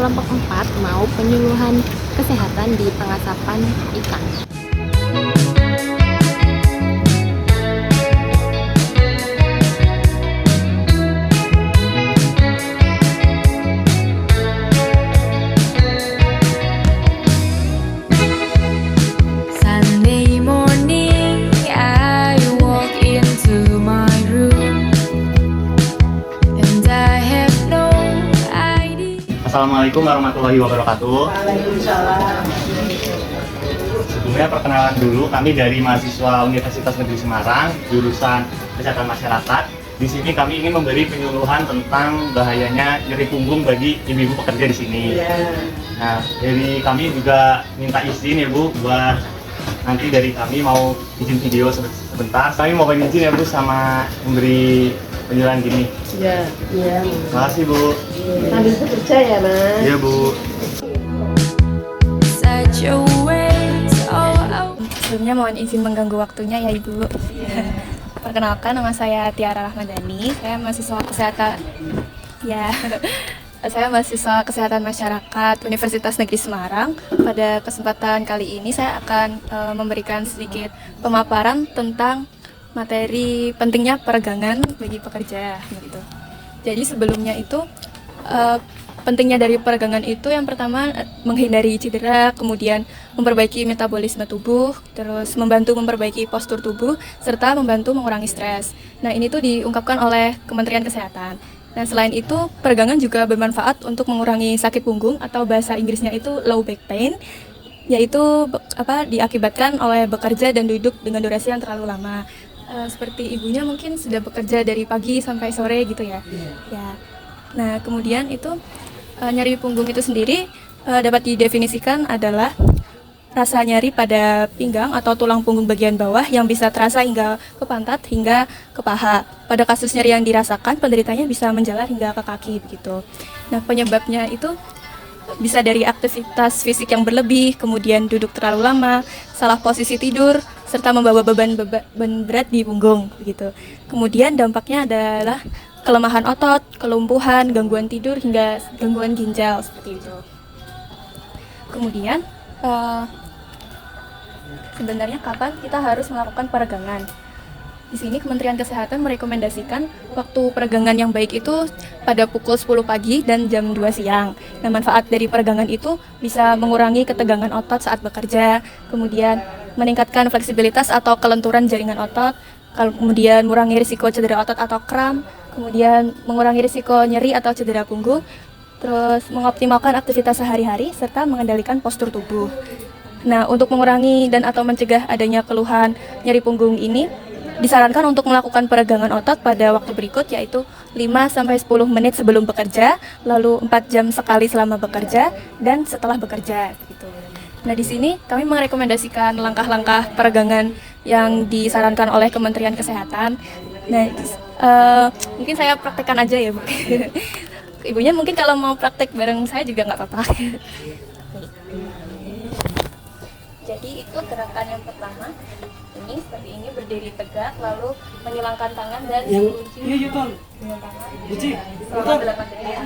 kelompok 4 mau penyuluhan kesehatan di pengasapan ikan. Sunday morning, I walk into my room, and I have no idea. Assalamualaikum warahmatullahi wabarakatuh. Waalaikumsalam. Sebelumnya perkenalan dulu, kami dari mahasiswa Universitas Negeri Semarang, jurusan Kesehatan Masyarakat. Di sini kami ingin memberi penyuluhan tentang bahayanya nyeri punggung bagi ibu-ibu pekerja di sini. Nah, dari kami juga minta izin ya Bu, buat nanti dari kami mau izin video sebentar. Kami mau izin ya Bu sama memberi penyuluhan gini. Ya, iya. Terima kasih Bu. Sambil bekerja ya, Mas. Iya Bu. Such a waste. Oh. Sebelumnya mohon izin mengganggu waktunya ya Ibu. Perkenalkan, nama saya Tiara Rahmadani. Saya mahasiswa kesehatan. Ya. Saya mahasiswa Kesehatan Masyarakat Universitas Negeri Semarang. Pada kesempatan kali ini saya akan memberikan sedikit pemaparan tentang materi pentingnya peregangan bagi pekerja gitu. Jadi sebelumnya itu pentingnya dari peregangan itu yang pertama menghindari cedera, kemudian memperbaiki metabolisme tubuh, terus membantu memperbaiki postur tubuh, serta membantu mengurangi stres. Nah ini tuh diungkapkan oleh Kementerian Kesehatan. Nah selain itu peregangan juga bermanfaat untuk mengurangi sakit punggung atau bahasa Inggrisnya itu low back pain, yaitu diakibatkan oleh bekerja dan duduk dengan durasi yang terlalu lama. Seperti ibunya mungkin sudah bekerja dari pagi sampai sore gitu ya. Ya. Nah kemudian itu nyeri punggung itu sendiri dapat didefinisikan adalah rasa nyeri pada pinggang atau tulang punggung bagian bawah yang bisa terasa hingga ke pantat hingga ke paha. Pada kasus nyeri yang dirasakan, penderitanya bisa menjalar hingga ke kaki begitu. Nah penyebabnya itu bisa dari aktivitas fisik yang berlebih, kemudian duduk terlalu lama, salah posisi tidur, serta membawa beban berat di punggung begitu. Kemudian dampaknya adalah kelemahan otot, kelumpuhan, gangguan tidur hingga gangguan ginjal seperti itu. Kemudian sebenarnya kapan kita harus melakukan peregangan? Di sini Kementerian Kesehatan merekomendasikan waktu peregangan yang baik itu pada pukul 10 pagi dan jam 2 siang. Nah, manfaat dari peregangan itu bisa mengurangi ketegangan otot saat bekerja, kemudian meningkatkan fleksibilitas atau kelenturan jaringan otot, kemudian mengurangi risiko cedera otot atau kram, kemudian mengurangi risiko nyeri atau cedera punggung, terus mengoptimalkan aktivitas sehari-hari, serta mengendalikan postur tubuh. Nah, untuk mengurangi dan atau mencegah adanya keluhan nyeri punggung ini, disarankan untuk melakukan peregangan otot pada waktu berikut, yaitu 5-10 menit sebelum bekerja, lalu 4 jam sekali selama bekerja, dan setelah bekerja. Gitu. Nah, di sini kami merekomendasikan langkah-langkah peregangan yang disarankan oleh Kementerian Kesehatan. Nah, mungkin saya praktekkan aja ya Bu. Ibunya mungkin kalau mau praktek bareng saya juga nggak apa-apa. Jadi itu gerakan yang pertama. Ini seperti ini, berdiri tegak, lalu menyilangkan tangan dan kunci dengan tangan selama 8 detik.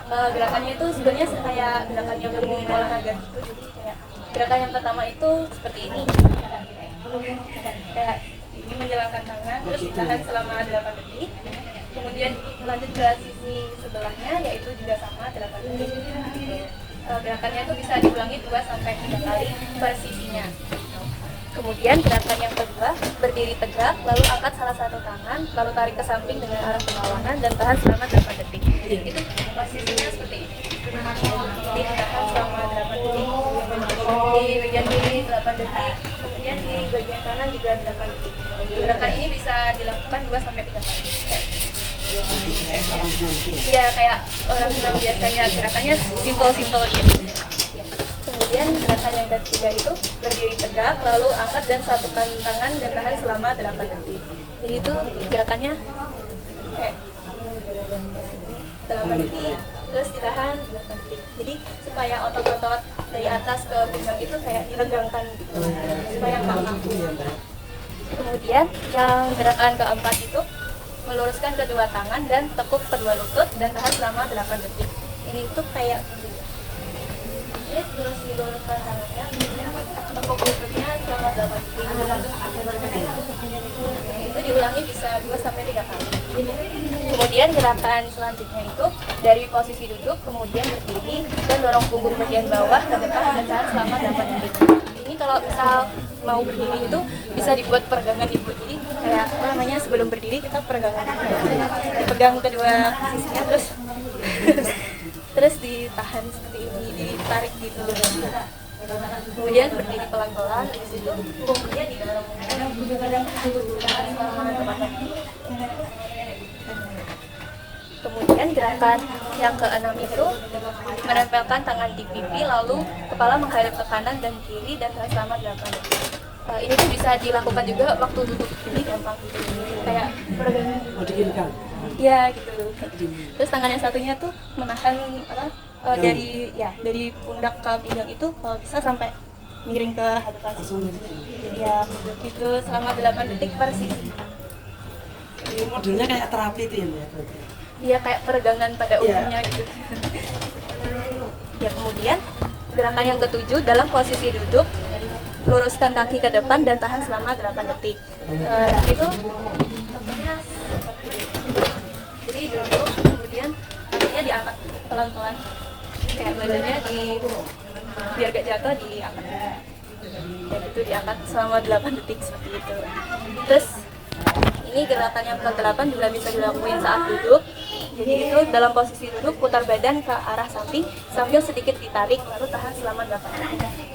Gerakannya itu sebenarnya kayak gerakannya berhubung olahraga gitu. Jadi kayak gerakan yang pertama itu seperti ini. Kayak ini menyilangkan tangan, terus ditahan selama 8 detik. Kemudian lanjut ke sisi sebelahnya, yaitu juga sama 8 detik. Gerakannya itu bisa diulangi 2-3 kali per sisinya. Kemudian gerakan yang kedua, berdiri tegak, lalu angkat salah satu tangan, lalu tarik ke samping dengan arah berlawanan dan tahan selama 8 detik. Itu posisinya seperti ini. Jadi ditahan selama 8 detik. Di bagian kiri 8 detik, kemudian di bagian kanan juga 8 detik. Gerakan ini bisa dilakukan 2-3 kali. Ya kayak orang senam biasanya, gerakannya simpel-simpel gitu. Kemudian gerakan yang ketiga itu berdiri tegak, lalu angkat dan satukan tangan dan tahan selama 8 detik. Jadi itu gerakannya kayak 8 detik, terus ditahan 8 detik. Jadi supaya otot-otot dari atas ke pinggang itu kayak diregangkan gitu, supaya nggak kaku. Kemudian yang gerakan keempat itu meluruskan kedua tangan dan tekuk kedua lutut dan tahan selama 8 detik. Ini tuh kayak ini terus diluruskan tangannya, kemudian tekuk lututnya selama 8 detik. Itu diulangi bisa 2-3 kali. Kemudian gerakan selanjutnya itu dari posisi duduk, kemudian berdiri dan dorong punggung bagian bawah ke depan dan tahan selama 8 detik. Ini kalau misal mau berdiri itu bisa dibuat peregangan ibu. Jadi kayak apa namanya, sebelum berdiri kita peregangan, dipegang kedua sisinya terus ditahan seperti ini, ditarik gitu. Kemudian berdiri pelan-pelan, habis itu punggungnya didorong selama 8 detik. Kemudian gerakan yang ke-6 itu menempelkan tangan di pipi, lalu kepala menghadap ke kanan dan kiri dan tahan selama 8 detik. Ini tuh bisa dilakukan juga waktu duduk, jadi gampang gitu. Kayak peregangan. Iya gitu. Terus tangan yang satunya tuh menahan dari pundak ke pinggang itu kalau bisa sampai miring ke hadapan. Ya gitu selama 8 detik per sisi. Modelnya kayak terapi itu ya? Iya, kayak peregangan pada umumnya gitu. Ya, kemudian gerakan yang ke-7 dalam posisi duduk, luruskan kaki ke depan dan tahan selama 8 detik. Itu contohnya jadi duduk, kemudian kakinya diangkat pelan-pelan, kayak badannya biar gak jatuh diangkat. Dan itu diangkat selama 8 detik seperti itu. Terus ini gerakan yang ke-8 juga bisa dilakuin saat duduk. Jadi itu dalam posisi duduk, putar badan ke arah samping sambil sedikit ditarik, lalu tahan selama 8 detik.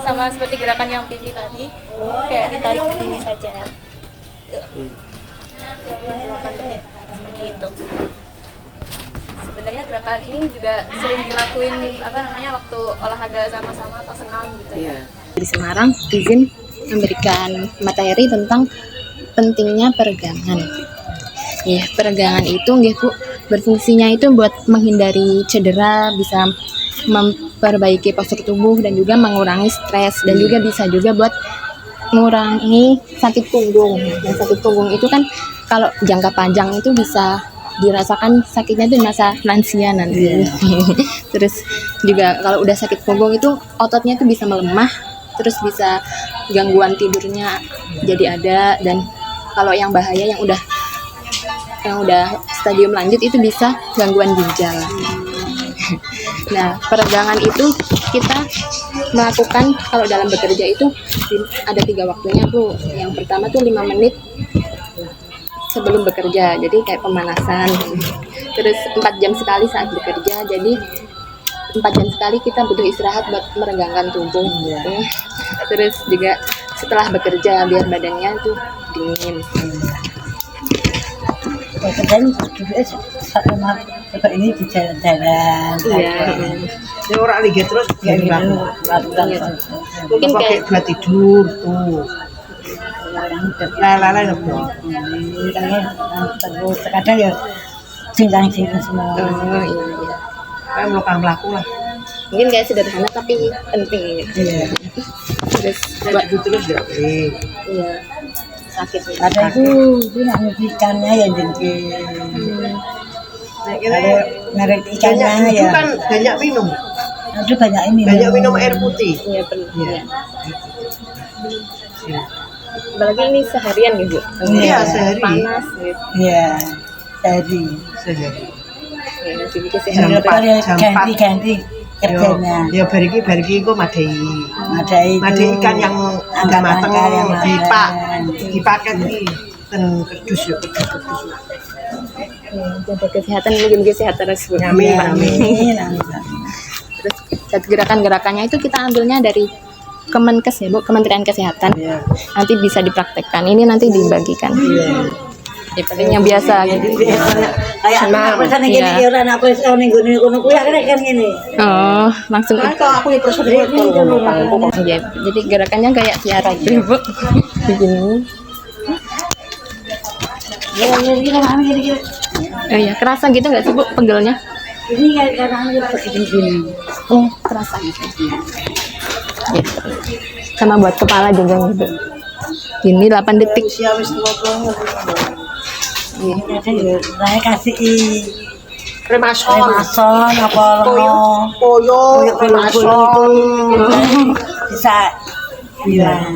Sama seperti gerakan yang pipi tadi, kayak ditarik ke sini saja. Seperti itu. Sebenarnya gerakan ini juga sering dilakuin waktu olahraga sama-sama atau senam gitu ya. Di Semarang izin memberikan materi tentang pentingnya peregangan. Ya, peregangan itu nggih Bu, berfungsinya itu buat menghindari cedera, bisa memperbaiki postur tubuh dan juga mengurangi stres, dan juga bisa juga buat mengurangi sakit punggung. Dan sakit punggung itu kan kalau jangka panjang itu bisa dirasakan sakitnya itu di masa lansia nanti. Terus juga kalau udah sakit punggung itu ototnya itu bisa melemah, terus bisa gangguan tidurnya jadi ada, dan kalau yang bahaya yang udah stadium lanjut itu bisa gangguan ginjal. Nah, peregangan itu kita melakukan kalau dalam bekerja itu ada 3 waktunya Bu. Yang pertama tuh 5 menit sebelum bekerja, jadi kayak pemanasan. Terus 4 jam sekali saat bekerja, jadi 4 jam sekali kita butuh istirahat buat meregangkan tubuh gitu. Terus juga setelah bekerja biar badannya tuh dingin. Kadang sama seperti ini di jalan-jalan. Iya. Ini orang lihat terus ya lakukan. Mungkin kayak buat tidur tuh. Lala loh. Terus kadang ya cincang-cincang semua. Oh iya. Kayak melaku lah. Mungkin kayak sederhana tapi penting. Iya. Terus Buat terus ya. iya, sakit. Ada itu nak ikannya yang jadi. Kalau merek ikannya ya. Itu kan banyak minum. Itu banyak ini. Banyak minum air putih. Iya benar. Iya. Apalagi ini seharian gitu. Iya, sehari. Panas gitu. Iya. Sehari. Sehari. Ya, jadi Jam kesehatan. 4, jam 4. Ganti kerjanya. Ya bariki iku madai. Ada Ikan yang udah mateng yang dipaket iki ten kedus ya kedus. Jaga kesehatan, mungkin sehat terus Bu. Amin, amin. Terus gerakan-gerakannya itu kita ambilnya dari Kemenkes ya Bu, Kementerian Kesehatan. Iya. Nanti bisa dipraktekkan. Ini nanti dibagikan. Ya, paling yang biasa gitu. Kayak anak pesan gini Iya. ya orang apa wis ning ngono kuwi akhirnya kan ngene. Oh, langsung Kan kalau aku ya prosedur ya, jadi gerakannya kayak tiara gitu Bu. Begini. Ya ini kan kami gini. Oh iya, kerasa gitu nggak sih Bu pegelnya? Ini kan kami begini gini. Oh, terasa gitu. Gitu. Sama buat kepala juga gitu. Ini 8 detik. Usia wis tua banget. Saya kasih Remason. remason apa lengo Koyo, remason. bisa bilang.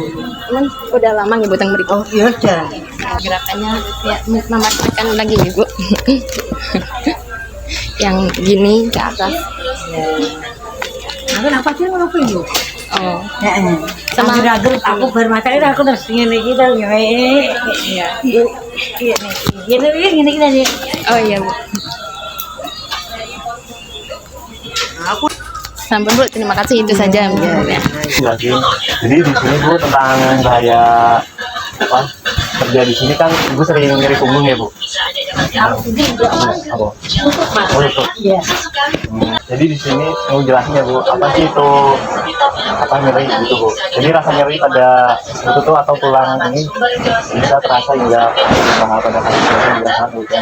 Cuman udah lama nih butang beri. Oh iya udah. Gerakannya ya memasukkan lagi nih Bu. Yang gini ke atas. Aku kenapa sih ngono kuwi? Oh. Heeh. Sama- Sama ragu aku bermata itu aku terus ngene iki to ya. Iya. Gini gini. Oh iya Bu. Sampun Bu, terima kasih itu saja. Lagi. Jadi di sini Bu tentang bahaya apa kerja di sini kan Ibu sering nyeri punggung ya Bu? Apa? Oh itu. Iya. Jadi di sini mau jelasin ya Bu, apa sih itu apa nyeri gitu Bu? Jadi rasa nyeri pada lutut tuh atau tulang ini bisa terasa hingga pada kaki dirasakan gitu.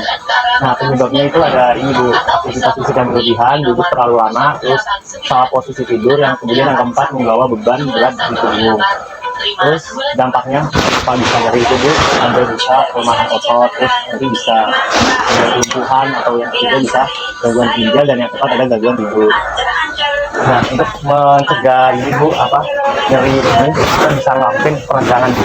Nah penyebabnya itu ada ini Bu, aktivitas fisik yang berlebihan, duduk terlalu lama, terus salah posisi tidur, yang kemudian yang keempat membawa beban berat di tubuh. Terus dampaknya apa bisa nyeri itu Bu, ada bisa kelemahan otot, terus nanti bisa ada kelumpuhan, atau yang ketiga bisa gangguan ginjal, dan yang keempat ada gangguan tidur. Nah untuk mencegah ini Bu, apa nyeri ini kita bisa ngelakuin peregangan Bu.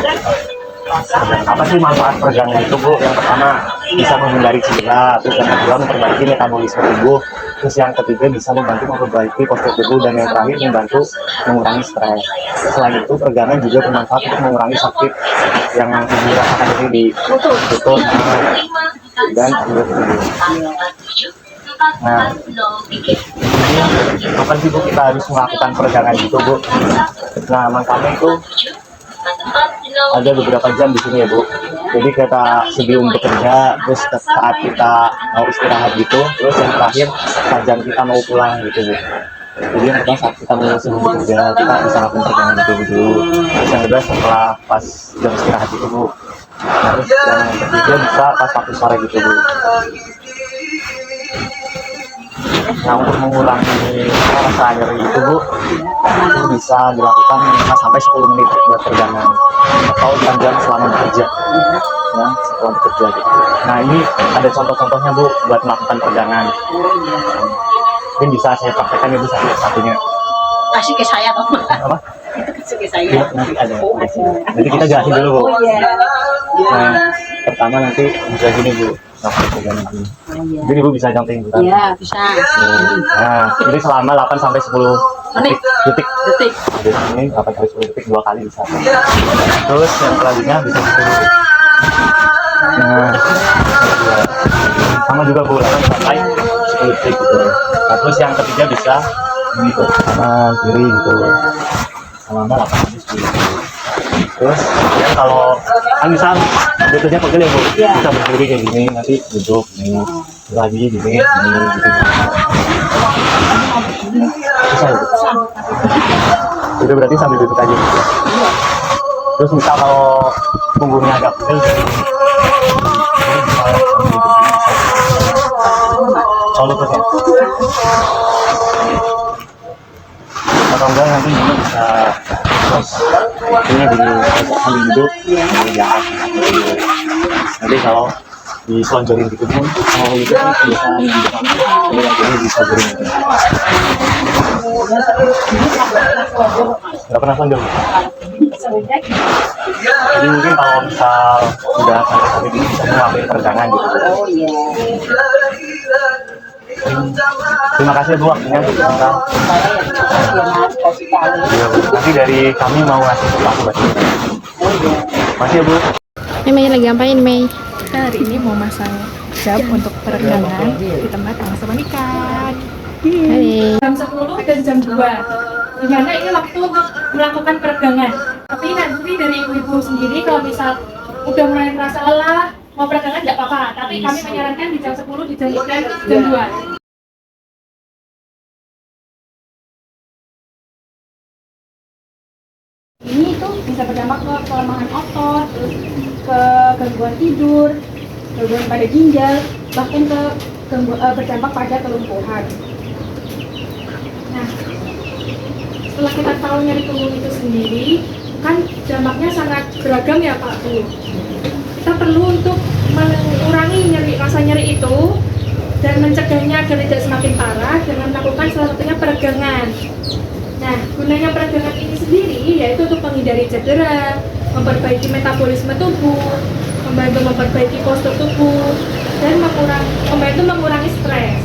Apa sih manfaat peregangan itu Bu? Yang pertama bisa menghindari cedera, terus yang kedua memperbaiki metabolisme tubuh, terus yang ketiga bisa membantu memperbaiki postur tubuh, dan yang terakhir membantu mengurangi stres. Selain itu peregangan juga bermanfaat untuk mengurangi sakit yang dirasakan di lutut dan tubuh. Nah, ini apa sih Bu kita harus melakukan peregangan itu Bu? Nah, makanya itu ada beberapa jam di sini ya Bu. Jadi kita sebelum bekerja, terus saat kita mau istirahat gitu, terus yang terakhir saat jam kita mau pulang gitu Bu. Jadi yang pertama saat kita mau sebelum bekerja, kita bisa lakukan peregangan itu dulu. Terus yang kedua setelah pas jam istirahat gitu Bu. Nah, terus yang ketiga bisa pas waktu sore gitu Bu. Nah untuk mengurangi rasa nyeri itu Bu, itu bisa dilakukan 5 sampai 10 menit buat peregangan atau jam-jam selama bekerja, ya setelah bekerja gitu. Nah ini ada contoh-contohnya Bu buat melakukan peregangan. Mungkin bisa saya praktekkan ya Bu satu-satunya. Kasih ke saya toh. Apa? Kasih ke saya. Iya, nanti ada. Nanti kita jelasin dulu Bu. Nah pertama nanti bisa gini Bu, melakukan peregangan ini. Jadi Ibu bisa jumping Bu. Iya, bisa. Nah, jadi selama 8 sampai 10 detik. Jadi ini 8 sampai 10 detik 2 kali bisa. Terus yang selanjutnya bisa gitu. Nah, sama juga Bu, 8 sampai 10 detik gitu. Nah, terus yang ketiga bisa gitu, kanan kiri gitu. Selama 8 sampai 10 detik. Terus ya kalau kan bisa betulnya pegel ya Bu, bisa berdiri kayak gini, nanti duduk nih lagi gini gitu. Bisa ya Bu? Itu berarti sambil duduk aja gitu. Terus misal kalau punggungnya agak pegel jadi kalau lututnya atau enggak nanti ini bisa terus ini gini sambil duduk di atas nanti kalau diselonjorin gitu pun kalau itu kan bisa di depan jadi bisa gering gitu. Nggak pernah selonjor jadi mungkin kalau misal udah sampai saat ini bisa ngelakuin peregangan gitu. Oh iya. Terima kasih Bu waktunya. Iya, Bu. Nanti dari kami mau ngasih sesuatu buat Ibu. Makasih ya Bu. Mei lagi ngapain Mei? Kita hari ini mau masang jam untuk peregangan di tempat yang sama ikan. Hai. Jam 10 dan jam 2. Dimana ini waktu melakukan peregangan. Tapi nanti dari ibu-ibu sendiri kalau misal udah mulai merasa lelah mau peregangan nggak apa-apa. Tapi kami menyarankan di jam 10, di jam 1 dan jam 2. Ini tuh bisa berdampak ke kelemahan otot, terus ke gangguan tidur, gangguan pada ginjal, bahkan ke berdampak pada kelumpuhan. Nah, setelah kita tahu nyeri punggung itu sendiri, kan dampaknya sangat beragam ya Pak Bu. Kita perlu untuk mengurangi rasa nyeri itu dan mencegahnya agar tidak semakin parah dengan melakukan salah satunya peregangan. Nah, gunanya peregangan ini sendiri yaitu untuk menghindari cedera, memperbaiki metabolisme tubuh, membantu memperbaiki postur tubuh, dan membantu mengurangi stres.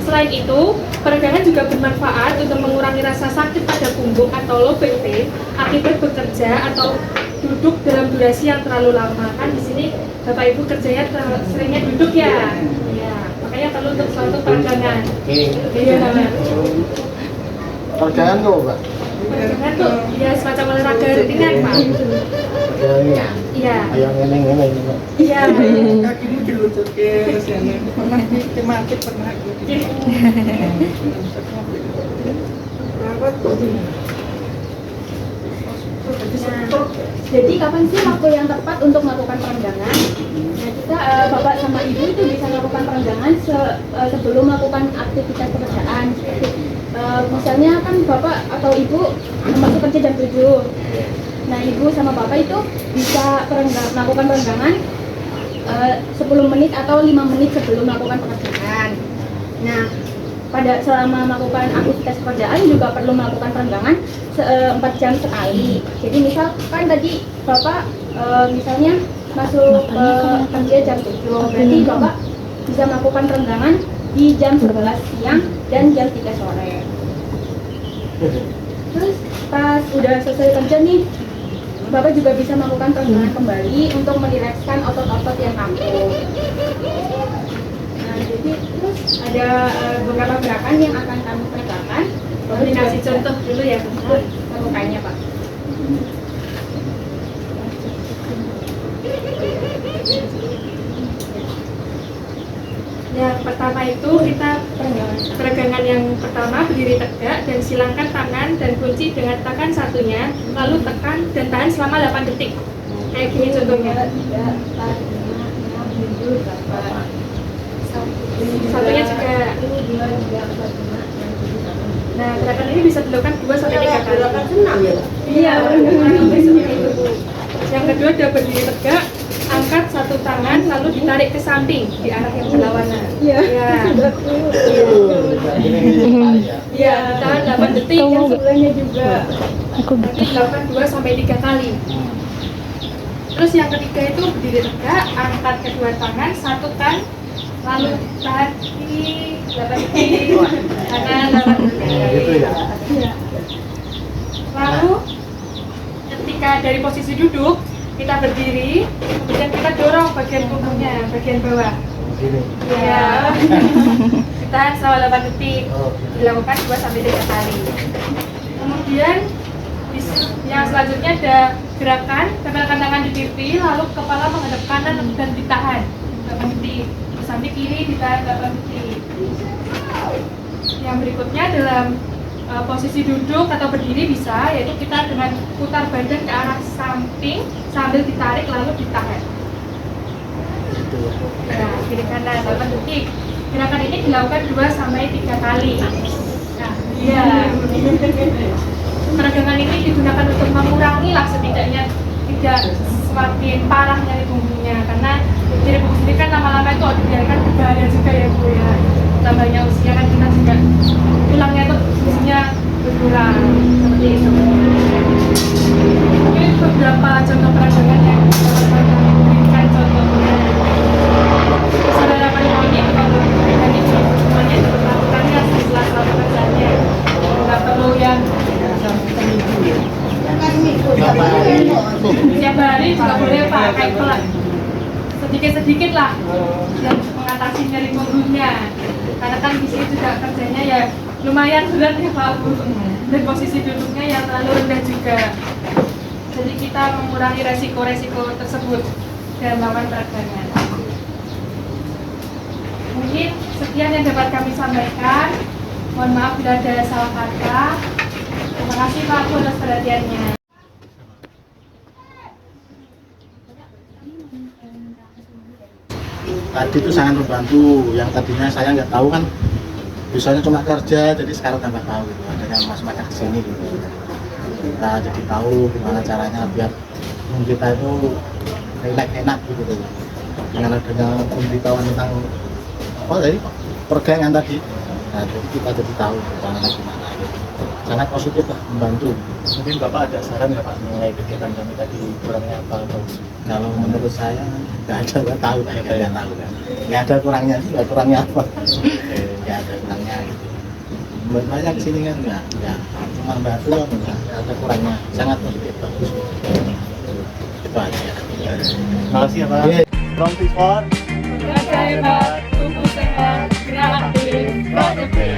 Selain itu, peregangan juga bermanfaat untuk mengurangi rasa sakit pada punggung atau low back pain akibat bekerja atau duduk dalam durasi yang terlalu lama. Kan di sini Bapak Ibu kerjanya seringnya duduk ya. Ya, makanya perlu untuk suatu peregangan. Iya, Peregangan tuh, Pak. peregangan tuh ya semacam olahraga ringan, Pak. Peregangan. Iya. Ayo ngene. Iya. kakimu diluncurke terus ya pernah tematik pernah gitu. Nah, jadi kapan sih waktu yang tepat untuk melakukan perenggangan? Nah, kita bapak sama ibu itu bisa melakukan perenggangan sebelum melakukan aktivitas pekerjaan. Misalnya kan bapak atau ibu masuk kerja jam 7. Nah, ibu sama bapak itu bisa melakukan perenggangan 10 menit atau 5 menit sebelum melakukan pekerjaan. Nah, selama melakukan aktivitas pekerjaan juga perlu melakukan perenggangan 4 jam sekali. Jadi misalkan tadi bapak misalnya masuk kerja jam 7, berarti bapak bisa melakukan perenggangan di jam 11 siang dan jam 3 sore. Terus pas udah selesai kerja nih, bapak juga bisa melakukan perenggangan kembali untuk merilekskan otot-otot yang kaku. Nah, jadi terus ada beberapa gerakan yang akan kami kerjakan. Boleh kasih contoh dulu ya, lakukannya Pak. Yang pertama itu kita peregangan yang pertama berdiri tegak dan silangkan tangan dan kunci dengan tangan satunya, lalu tekan dan tahan selama 8 detik. Kayak gini contohnya. Satunya juga. Nah, gerakan ini bisa dilakukan 2-3 kali. Senam ya. Iya, yang kedua udah berdiri tegak, angkat satu tangan lalu ditarik ke samping di arah yang berlawanan. Iya. Iya, ditahan 8 detik. Yang sebelahnya juga. Nanti dilakukan 2-3 kali. Terus yang ketiga itu berdiri tegak, angkat kedua tangan, satukan, lalu tahan di 8 detik, kanan 8 detik. Iya. Lalu ketika dari posisi duduk, kita berdiri, kemudian kita dorong bagian punggungnya, bagian bawah. Ya. Ditahan selama 8 detik, dilakukan 2-3 kali. Kemudian yang selanjutnya ada gerakan, tempelkan tangan di pipi, lalu kepala menghadap kanan dan ditahan 8 detik. Sampai kiri ditahan 8 detik. Yang berikutnya dalam posisi duduk atau berdiri bisa, yaitu kita dengan putar badan ke arah samping sambil ditarik lalu ditahan. Nah, kiri kanan 8 detik. Gerakan ini dilakukan 2-3 kali. Nah, iya. Peregangan ini digunakan untuk mengurangi lah setidaknya tidak semakin parah nyeri punggungnya, karena nyeri punggung sendiri kan lama-lama itu dibiarkan berbahaya juga ya Bu ya. Tambahnya usia kan kita juga tulangnya itu fungsinya berkurang seperti itu. Ini beberapa contoh peregangan yang berikan contohnya. Saudara ini kalau dan itu semuanya melakukannya setelah pekerjaannya, nggak perlu yang setiap hari juga boleh pakai pelan sedikit-sedikit lah dan mengatasi nyeri punggungnya, karena kan di sini juga kerjanya ya lumayan berat ya Pak Bu, dan posisi duduknya yang terlalu rendah juga, jadi kita mengurangi resiko-resiko tersebut dalam melakukan peregangan. Mungkin sekian yang dapat kami sampaikan, mohon maaf bila ada salah kata. Terima kasih Pak Bu atas perhatiannya. Tadi itu sangat membantu, yang tadinya saya nggak tahu kan, biasanya cuma kerja, jadi sekarang tambah tahu gitu, adanya mas-masnya kesini gitu. kita jadi tahu gimana caranya biar kita itu relax enak gitu loh. Dengan adanya pemberitahuan tentang apa tadi pergaulan tadi, nah jadi kita jadi tahu caranya gimana gitu. Sangat positif lah, membantu. Mungkin Bapak ada saran nggak Pak mengenai kegiatan kami tadi kurangnya apa atau Kalau menurut saya nggak ada, nggak tahu, nggak tahu, nggak ada kurangnya sih, nggak kurangnya apa, nggak ada kurangnya gitu. Menurut saya kesini kan nggak cuma bantu, nggak ada kurangnya, sangat positif, bagus. Itu aja. Terima kasih ya Pak. Iya. From Fishport. Sehat, tubuh sehat, kreatif, produktif.